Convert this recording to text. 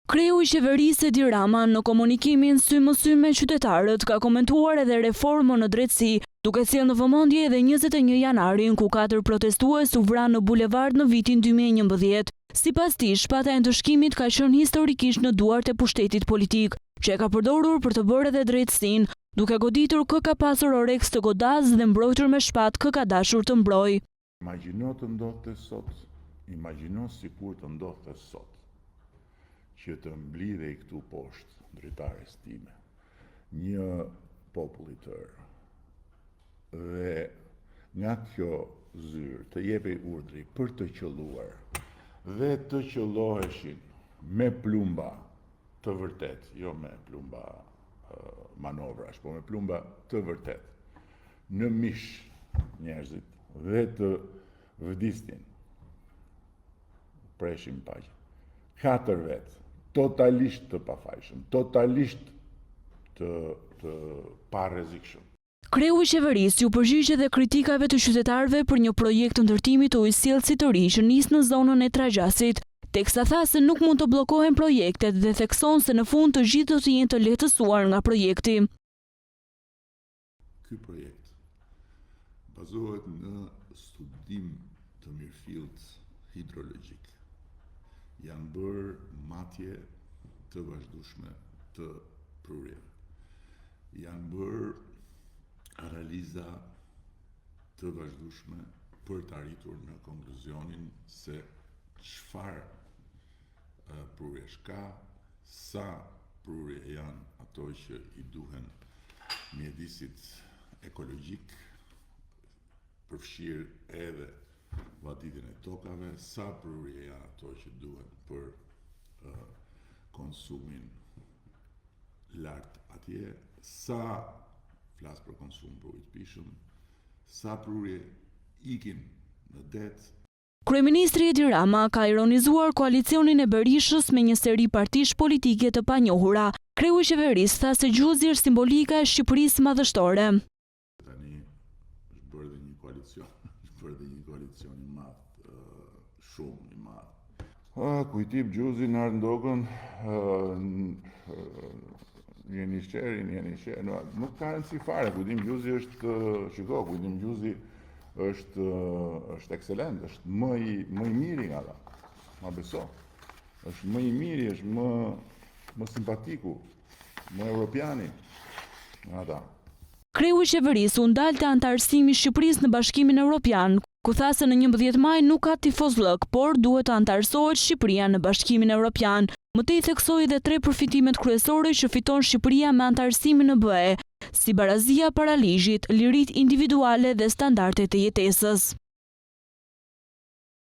Kreu i qeverisë Edi Rama në komunikimin sy më sy me qytetarët ka komentuar edhe reformën në drejtësi, duke sjellë në vëmendje edhe 21 janarin ku 4 protestues u vranë në bulevard në vitin 2011. Sipas tij, shpata e ndëshkimit ka qenë historikisht në duart e pushtetit politik, që e ka përdorur për të bërë edhe drejtësinë, duke goditur kë ka pasur oreks të godaz dhe mbrojtur me shpatë kë ka dashur të mbrojë. Imagjino të ndodhte sot, imagjino sikur të ndodhte sot, që të mblidhej këtu poshtë dritares time, një popull i tërë, dhe nga kjo zyrë të jepej urdhri për të qelluar dhe të qelloheshin me plumba të vërtet, jo me plumba manovrash, po me plumba të vërtet, në mish njerëzit dhe të vdisnin, preshin paqe. 4 vetë, totalisht të pafajshëm, totalisht të parrezikshëm. Kreu i qeverisë u përgjigj edhe kritikave të qytetarëve për një projekt të ndërtimit të ujësjellësit të ri që nis në zonën e Tragjasit, teksa tha se nuk mund të bllokohen projektet dhe thekson se në fund të gjithë do të jenë të lehtësuar nga projekti. Ky projekt bazohet në studim të mirëfillt hidrologjik. Janë bërë matje të vazhdueshme të prurjeve. Janë bërë analiza të vazhdueshme për të arritur në konkluzionin se çfarë prurjesh ka, sa prurje janë ato që i duhen mjedisit ekologjik, përfshirë edhe vaditjen e tokave, sa prurje janë ato që duhen për konsumin lart atje, sa flas për konsum për ujë të pishëm, sa prurje ikin në det. Kryeministri Edi Rama ka ironizuar koalicionin e Berishës me një seri partish politike të panjohura. Kreu i qeverisë tha se Gjuzi është simbolika e Shqipërisë madhështore. Tani është bërë dhe një koalicion, i madh, shumë i madh. Kujtip Gjuzi në Ardëndogën, jeni shqeri, nuk ka rëndësi fare. Kujtim Gjuzi është, Kujtim Gjuzi është ekselent, është më i miri nga ata, ma beso. Është më i miri, është më simpatiku, më europiani nga ata. Kreu i qeverisë u ndal te antarësimi i Shqipërisë në Bashkimin Evropian, ku tha se në 11 maj nuk ka tifozllëk, por duhet të antarësohet Shqipëria në Bashkimin Evropian. Më tej theksoi edhe 3 përfitimet kryesore që fiton Shqipëria me antarësimin në BE, si barazia para ligjit, liritë individuale dhe standardet e jetesës.